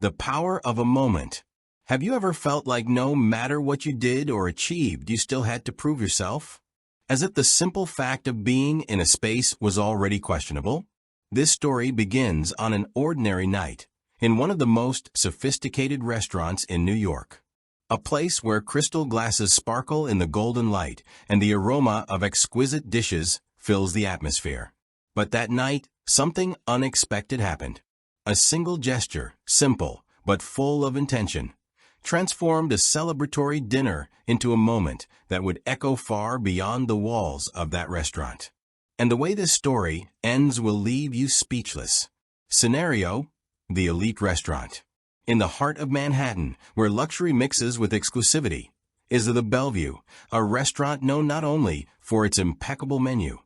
The power of a moment. Have you ever felt like no matter what you did or achieved, you still had to prove yourself? As if the simple fact of being in a space was already questionable? This story begins on an ordinary night in one of the most sophisticated restaurants in New York. A place where crystal glasses sparkle in the golden light and the aroma of exquisite dishes fills the atmosphere. But that night, something unexpected happened. A single gesture, simple but full of intention, transformed a celebratory dinner into a moment that would echo far beyond the walls of that restaurant. And the way this story ends will leave you speechless. Scenario: the elite restaurant. In the heart of Manhattan, where luxury mixes with exclusivity, is the Bellevue, a restaurant known not only for its impeccable menu,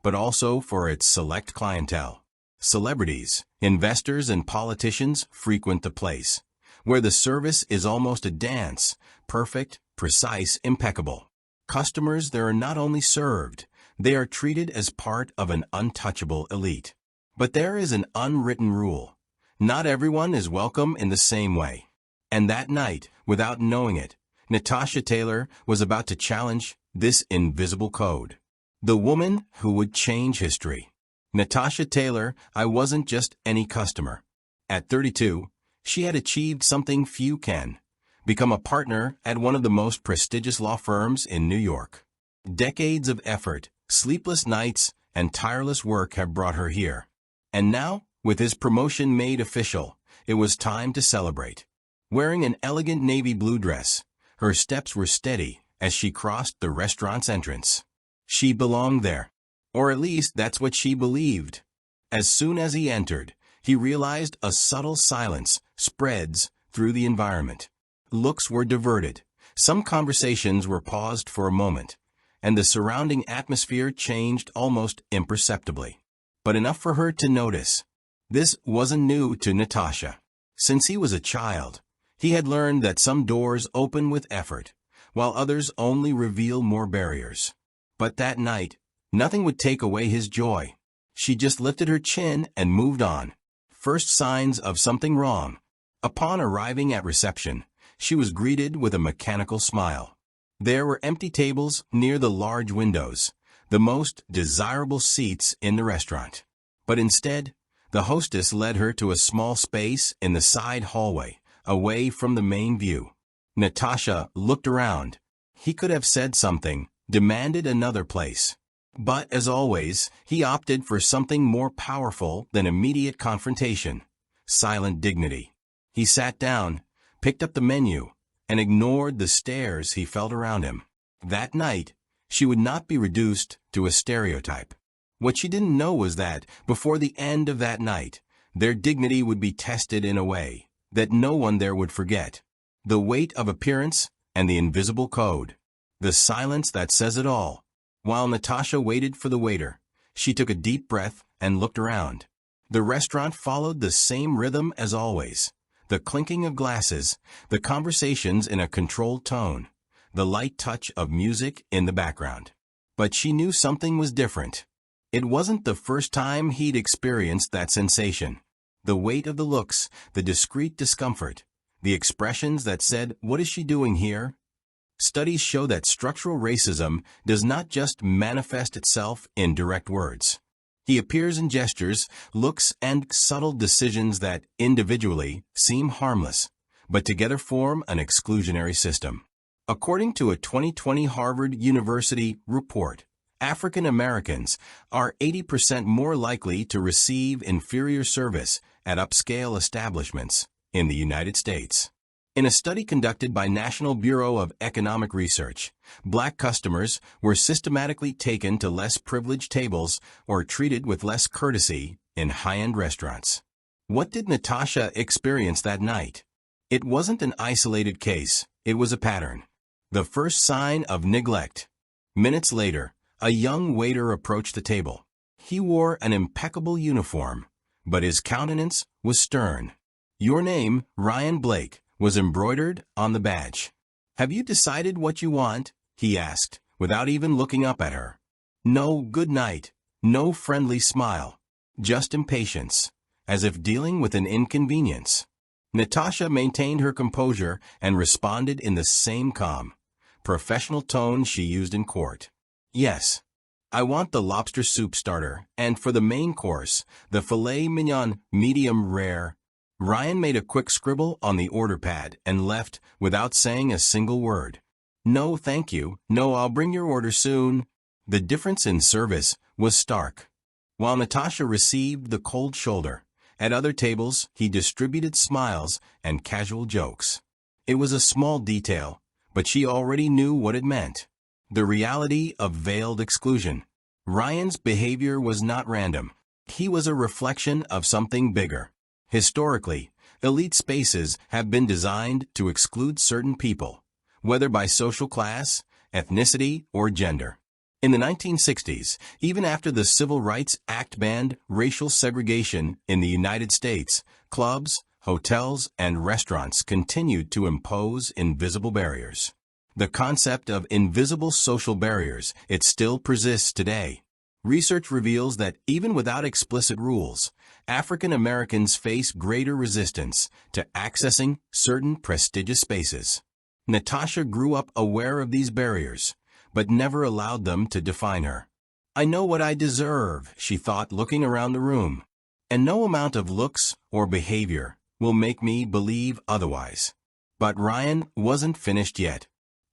but also for its select clientele. Celebrities, investors, and politicians frequent the place, where the service is almost a dance, perfect, precise, impeccable. Customers there are not only served, they are treated as part of an untouchable elite. But there is an unwritten rule. Not everyone is welcome in the same way. And that night, without knowing it, Natasha Taylor was about to challenge this invisible code. The woman who would change history. Natasha Taylor, I wasn't just any customer. At 32, she had achieved something few can: become a partner at one of the most prestigious law firms in New York. Decades of effort, sleepless nights, and tireless work have brought her here. And now, with his promotion made official, it was time to celebrate. Wearing an elegant navy blue dress, her steps were steady as she crossed the restaurant's entrance. She belonged there, or at least that's what she believed. As soon as he entered, he realized a subtle silence spreads through the environment. Looks were diverted, some conversations were paused for a moment, and the surrounding atmosphere changed almost imperceptibly. But enough for her to notice. This wasn't new to Natasha. Since he was a child, he had learned that some doors open with effort, while others only reveal more barriers. But that night, nothing would take away his joy. She just lifted her chin and moved on. First signs of something wrong. Upon arriving at reception, she was greeted with a mechanical smile. There were empty tables near the large windows, the most desirable seats in the restaurant. But instead, the hostess led her to a small space in the side hallway, away from the main view. Natasha looked around. He could have said something, demanded another place. But, as always, he opted for something more powerful than immediate confrontation: silent dignity. He sat down, picked up the menu, and ignored the stares he felt around him. That night, she would not be reduced to a stereotype. What she didn't know was that, before the end of that night, their dignity would be tested in a way that no one there would forget. The weight of appearance and the invisible code. The silence that says it all. While Natasha waited for the waiter, she took a deep breath and looked around. The restaurant followed the same rhythm as always. The clinking of glasses, the conversations in a controlled tone, the light touch of music in the background. But she knew something was different. It wasn't the first time he'd experienced that sensation. The weight of the looks, the discreet discomfort, the expressions that said, "What is she doing here?" Studies show that structural racism does not just manifest itself in direct words. He appears in gestures, looks, and subtle decisions that, individually, seem harmless, but together form an exclusionary system. According to a 2020 Harvard University report, African Americans are 80% more likely to receive inferior service at upscale establishments in the United States. In a study conducted by National Bureau of Economic Research, Black customers were systematically taken to less privileged tables or treated with less courtesy in high-end restaurants. What did Natasha experience that night? It wasn't an isolated case, it was a pattern. The first sign of neglect. Minutes later, a young waiter approached the table. He wore an impeccable uniform, but his countenance was stern. "Your name, Ryan Blake," was embroidered on the badge. "Have you decided what you want?" he asked, without even looking up at her. No good night, no friendly smile, just impatience, as if dealing with an inconvenience. Natasha maintained her composure and responded in the same calm, professional tone she used in court. Yes, I want the lobster soup starter, and for the main course, the filet mignon medium rare. Ryan made a quick scribble on the order pad and left without saying a single word. No, thank you. No, I'll bring your order soon. The difference in service was stark. While Natasha received the cold shoulder, at other tables he distributed smiles and casual jokes. It was a small detail, but she already knew what it meant. The reality of veiled exclusion. Ryan's behavior was not random. He was a reflection of something bigger. Historically, elite spaces have been designed to exclude certain people, whether by social class, ethnicity, or gender. In the 1960s, even after the Civil Rights Act banned racial segregation in the United States, clubs, hotels, and restaurants continued to impose invisible barriers. The concept of invisible social barriers, it still persists today. Research reveals that even without explicit rules, African Americans face greater resistance to accessing certain prestigious spaces. Natasha grew up aware of these barriers, but never allowed them to define her. I know what I deserve, she thought, looking around the room, and no amount of looks or behavior will make me believe otherwise. But Ryan wasn't finished yet,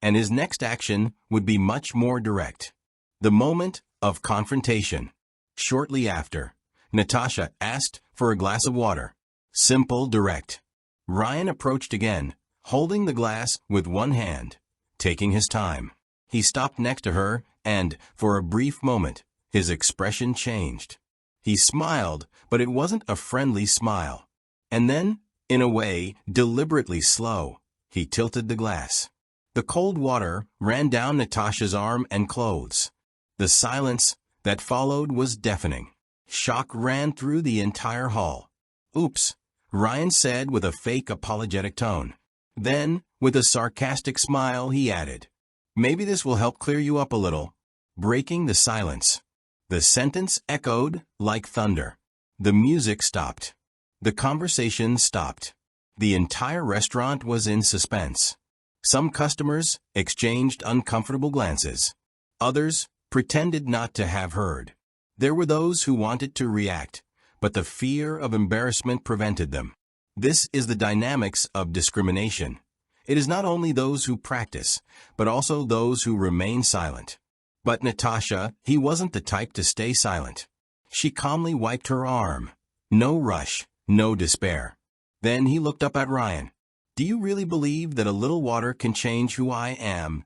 and his next action would be much more direct. The moment of confrontation. Shortly after, Natasha asked for a glass of water. Simple, direct. Ryan approached again, holding the glass with one hand, taking his time. He stopped next to her, and, for a brief moment, his expression changed. He smiled, but it wasn't a friendly smile. And then, in a way deliberately slow, he tilted the glass. The cold water ran down Natasha's arm and clothes. The silence that followed was deafening. Shock ran through the entire hall. Oops, Ryan said with a fake apologetic tone. Then, with a sarcastic smile, he added, maybe this will help clear you up a little. Breaking the silence. The sentence echoed like thunder. The music stopped. The conversation stopped. The entire restaurant was in suspense. Some customers exchanged uncomfortable glances. Others pretended not to have heard. There were those who wanted to react, but the fear of embarrassment prevented them. This is the dynamics of discrimination. It is not only those who practice, but also those who remain silent. But Natasha, he wasn't the type to stay silent. She calmly wiped her arm. No rush, no despair. Then he looked up at Ryan. Do you really believe that a little water can change who I am?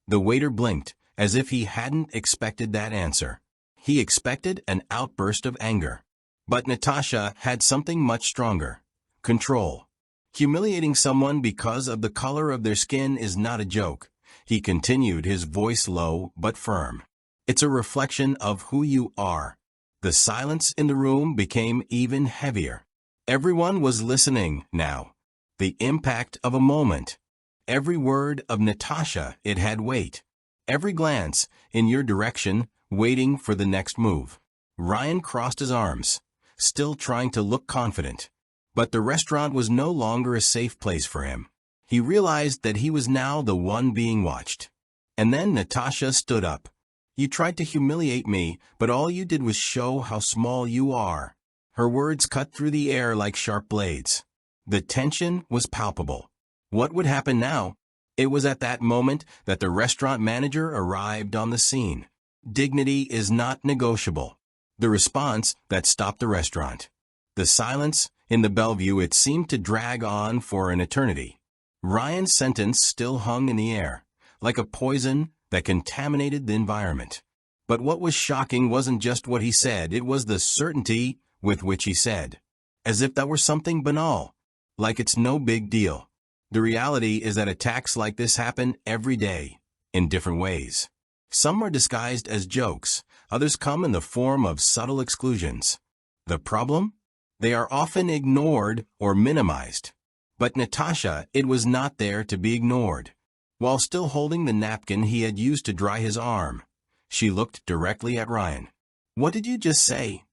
The waiter blinked, as if he hadn't expected that answer. He expected an outburst of anger. But Natasha had something much stronger. Control. Humiliating someone because of the color of their skin is not a joke. He continued, his voice low but firm. It's a reflection of who you are. The silence in the room became even heavier. Everyone was listening now. The impact of a moment. Every word of Natasha, it had weight. Every glance in your direction, waiting for the next move. Ryan crossed his arms, still trying to look confident. But the restaurant was no longer a safe place for him. He realized that he was now the one being watched. And then Natasha stood up. You tried to humiliate me, but all you did was show how small you are. Her words cut through the air like sharp blades. The tension was palpable. What would happen now? It was at that moment that the restaurant manager arrived on the scene. Dignity is not negotiable. The response that stopped the restaurant. The silence in the Bellevue, it seemed to drag on for an eternity. Ryan's sentence still hung in the air, like a poison that contaminated the environment. But what was shocking wasn't just what he said, it was the certainty with which he said. As if that were something banal, like it's no big deal. The reality is that attacks like this happen every day, in different ways. Some are disguised as jokes, others come in the form of subtle exclusions. The problem? They are often ignored or minimized. But Natasha, it was not there to be ignored. While still holding the napkin he had used to dry his arm, she looked directly at Ryan. What did you just say?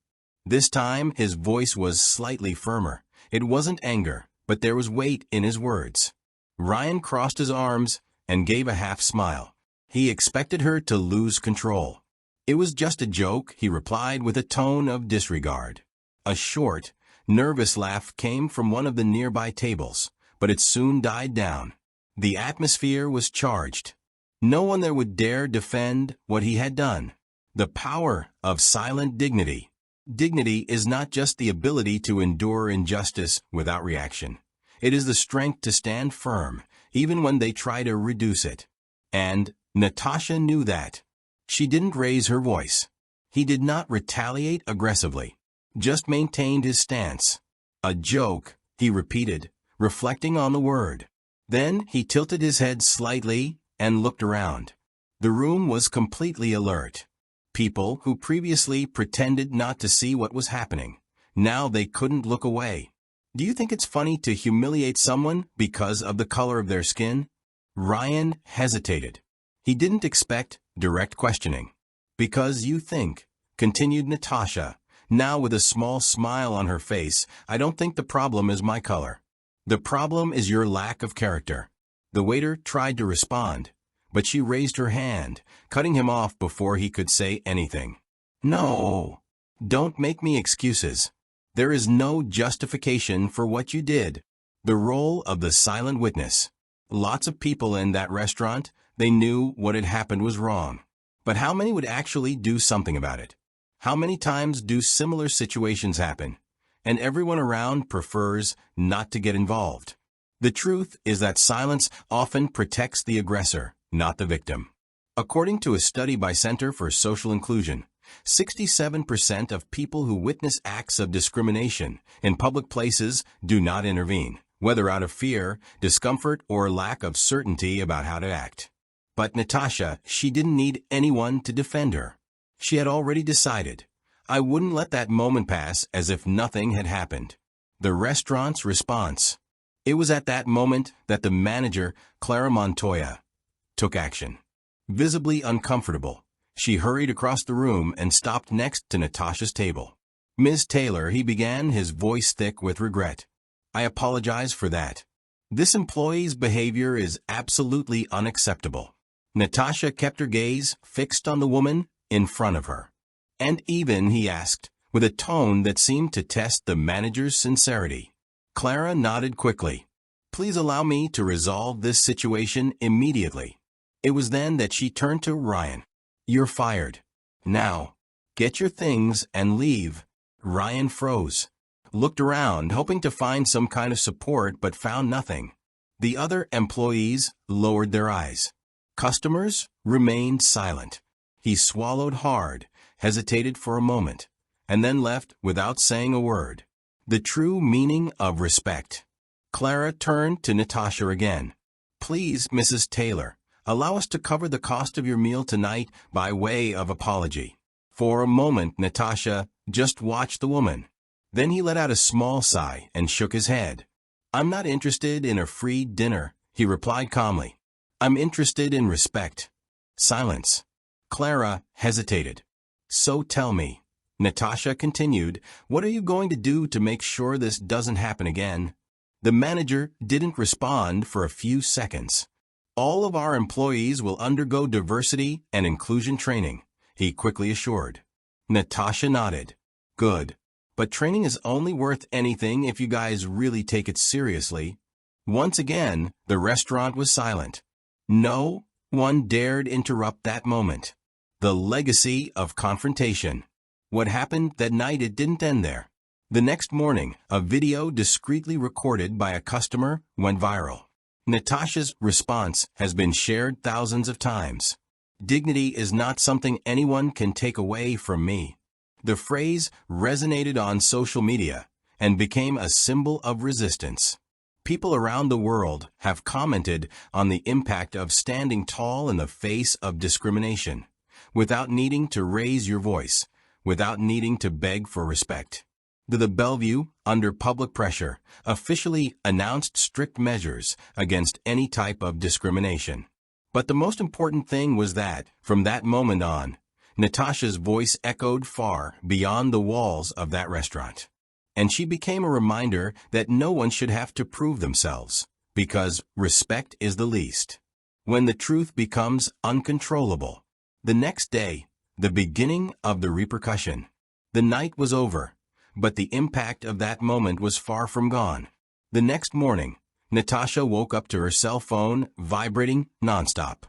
This time his voice was slightly firmer. It wasn't anger, but there was weight in his words. Ryan crossed his arms and gave a half smile. He expected her to lose control. "It was just a joke," he replied with a tone of disregard. A short, nervous laugh came from one of the nearby tables, but it soon died down. The atmosphere was charged. No one there would dare defend what he had done. The power of silent dignity. Dignity is not just the ability to endure injustice without reaction. It is the strength to stand firm, even when they try to reduce it. And Natasha knew that. She didn't raise her voice. He did not retaliate aggressively, just maintained his stance. "A joke," he repeated, reflecting on the word. Then he tilted his head slightly and looked around. The room was completely alert. People who previously pretended not to see what was happening, now they couldn't look away. "Do you think it's funny to humiliate someone because of the color of their skin?" Ryan hesitated. He didn't expect direct questioning. "Because you think," continued Natasha, now with a small smile on her face, "I don't think the problem is my color. The problem is your lack of character." The waiter tried to respond, but she raised her hand, cutting him off before he could say anything. "No, don't make me excuses. There is no justification for what you did." The role of the silent witness. Lots of people in that restaurant, they knew what had happened was wrong. But how many would actually do something about it? How many times do similar situations happen, and everyone around prefers not to get involved? The truth is that silence often protects the aggressor, not the victim. According to a study by Center for Social Inclusion, 67% of people who witness acts of discrimination in public places do not intervene, whether out of fear, discomfort, or lack of certainty about how to act. But Natasha, she didn't need anyone to defend her. She had already decided, "I wouldn't let that moment pass as if nothing had happened." The restaurant's response. It was at that moment that the manager, Clara Montoya, took action. Visibly uncomfortable, she hurried across the room and stopped next to Natasha's table. "Ms. Taylor," he began, his voice thick with regret. "I apologize for that. This employee's behavior is absolutely unacceptable." Natasha kept her gaze fixed on the woman in front of her. "And even," he asked, with a tone that seemed to test the manager's sincerity. Clara nodded quickly. "Please allow me to resolve this situation immediately." It was then that she turned to Ryan. "You're fired. Now, get your things and leave." Ryan froze, looked around, hoping to find some kind of support, but found nothing. The other employees lowered their eyes. Customers remained silent. He swallowed hard, hesitated for a moment, and then left without saying a word. The true meaning of respect. Clara turned to Natasha again. "Please, Mrs. Taylor, allow us to cover the cost of your meal tonight by way of apology." For a moment, Natasha just watched the woman. Then he let out a small sigh and shook his head. "I'm not interested in a free dinner," he replied calmly. "I'm interested in respect." Silence. Clara hesitated. "So tell me," Natasha continued, "what are you going to do to make sure this doesn't happen again?" The manager didn't respond for a few seconds. "All of our employees will undergo diversity and inclusion training," he quickly assured. Natasha nodded. "Good. But training is only worth anything if you guys really take it seriously." Once again, the restaurant was silent. No one dared interrupt that moment. The legacy of confrontation. What happened that night, it didn't end there. The next morning, a video discreetly recorded by a customer went viral. Natasha's response has been shared thousands of times. "Dignity is not something anyone can take away from me." The phrase resonated on social media and became a symbol of resistance. People around the world have commented on the impact of standing tall in the face of discrimination, without needing to raise your voice, without needing to beg for respect. The Bellevue, under public pressure, officially announced strict measures against any type of discrimination. But the most important thing was that, from that moment on, Natasha's voice echoed far beyond the walls of that restaurant. and she became a reminder that no one should have to prove themselves, because respect is the least. When the truth becomes uncontrollable. The next day, the beginning of the repercussion. The night was over, but the impact of that moment was far from gone. The next morning, Natasha woke up to her cell phone vibrating nonstop.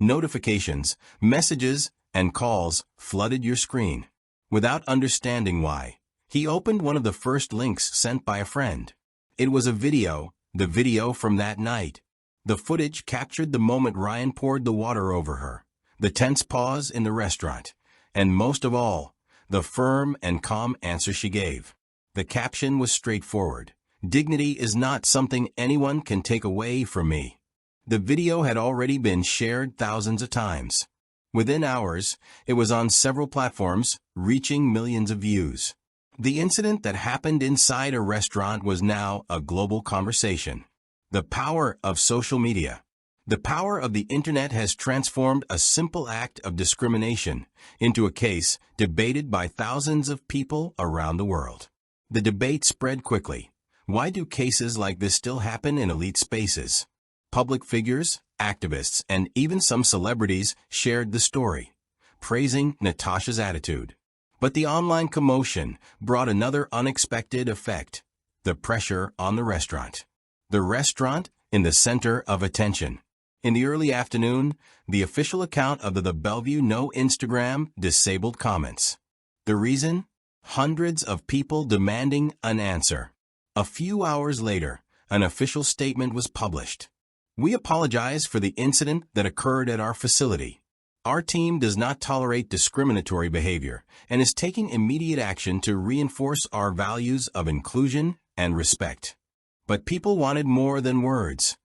Notifications, messages, and calls flooded your screen. Without understanding why, he opened one of the first links sent by a friend. It was a video, the video from that night. The footage captured the moment Ryan poured the water over her, the tense pause in the restaurant, and most of all, the firm and calm answer she gave. The caption was straightforward. "Dignity is not something anyone can take away from me." The video had already been shared thousands of times. Within hours, it was on several platforms, reaching millions of views. The incident that happened inside a restaurant was now a global conversation. The power of social media. The power of the internet has transformed a simple act of discrimination into a case debated by thousands of people around the world. The debate spread quickly. Why do cases like this still happen in elite spaces? Public figures, activists, and even some celebrities shared the story, praising Natasha's attitude. But the online commotion brought another unexpected effect: the pressure on the restaurant. The restaurant in the center of attention. In the early afternoon, the official account of the Bellevue No Instagram disabled comments. The reason? Hundreds of people demanding an answer. A few hours later, an official statement was published. "We apologize for the incident that occurred at our facility. Our team does not tolerate discriminatory behavior and is taking immediate action to reinforce our values of inclusion and respect." But people wanted more than words.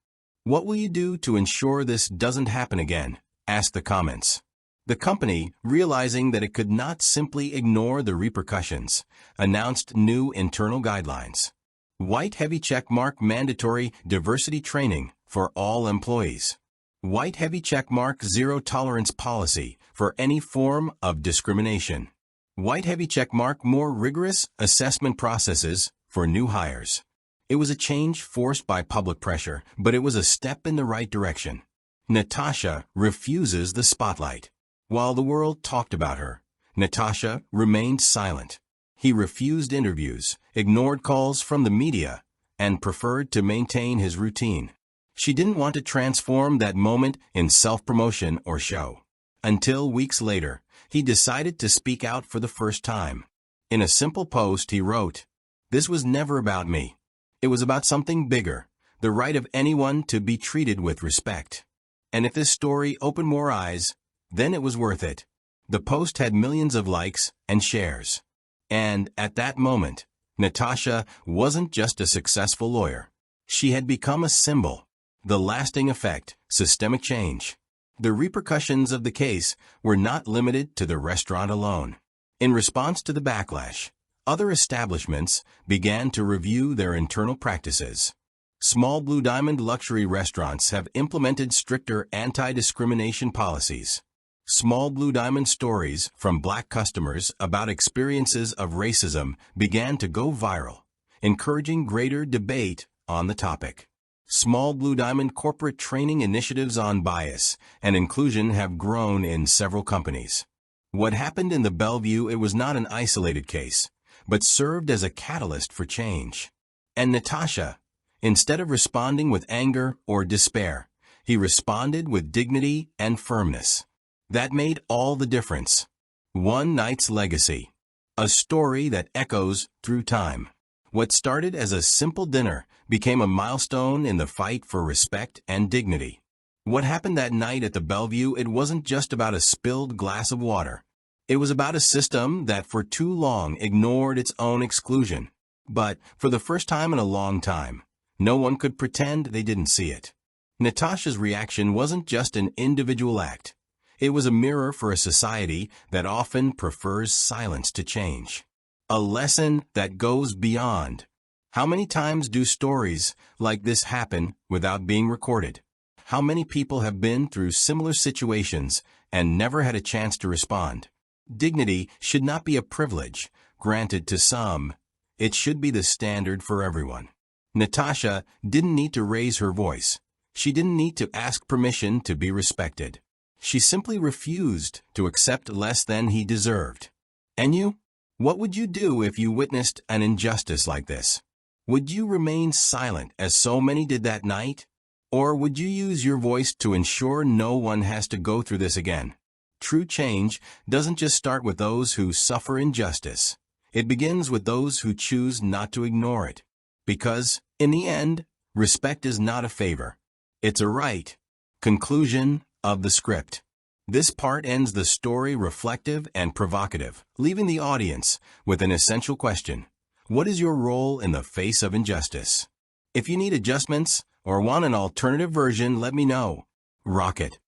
"What will you do to ensure this doesn't happen again?" asked the comments. The company, realizing that it could not simply ignore the repercussions, announced new internal guidelines. White heavy checkmark mandatory diversity training for all employees. White heavy checkmark zero tolerance policy for any form of discrimination. White heavy checkmark more rigorous assessment processes for new hires. It was a change forced by public pressure, but it was a step in the right direction. Natasha refuses the spotlight. While the world talked about her, Natasha remained silent. He refused interviews, ignored calls from the media, and preferred to maintain his routine. She didn't want to transform that moment in self-promotion or show. Until weeks later, he decided to speak out for the first time. In a simple post, he wrote, "This was never about me. It was about something bigger, the right of anyone to be treated with respect. And if this story opened more eyes, then it was worth it." The post had millions of likes and shares. And at that moment, Natasha wasn't just a successful lawyer. She had become a symbol. The lasting effect, systemic change. The repercussions of the case were not limited to the restaurant alone. In response to the backlash, other establishments began to review their internal practices. Small Blue Diamond luxury restaurants have implemented stricter anti-discrimination policies. Small Blue Diamond stories from Black customers about experiences of racism began to go viral, encouraging greater debate on the topic. Small Blue Diamond corporate training initiatives on bias and inclusion have grown in several companies. What happened in the Bellevue, it was not an isolated case, but served as a catalyst for change. And Natasha, instead of responding with anger or despair, he responded with dignity and firmness. That made all the difference. One night's legacy. A story that echoes through time. What started as a simple dinner became a milestone in the fight for respect and dignity. What happened that night at the Bellevue, it wasn't just about a spilled glass of water. It was about a system that for too long ignored its own exclusion. But for the first time in a long time, no one could pretend they didn't see it. Natasha's reaction wasn't just an individual act. It was a mirror for a society that often prefers silence to change. A lesson that goes beyond. How many times do stories like this happen without being recorded? How many people have been through similar situations and never had a chance to respond? Dignity should not be a privilege granted to some. It should be the standard for everyone. Natasha didn't need to raise her voice. She didn't need to ask permission to be respected. She simply refused to accept less than he deserved. And you? What would you do if you witnessed an injustice like this? Would you remain silent as so many did that night? Or would you use your voice to ensure no one has to go through this again? True change doesn't just start with those who suffer injustice. It begins with those who choose not to ignore it. Because, in the end, respect is not a favor. It's a right. Conclusion of the script. This part ends the story reflective and provocative, leaving the audience with an essential question. What is your role in the face of injustice? If you need adjustments or want an alternative version, let me know. Rocket.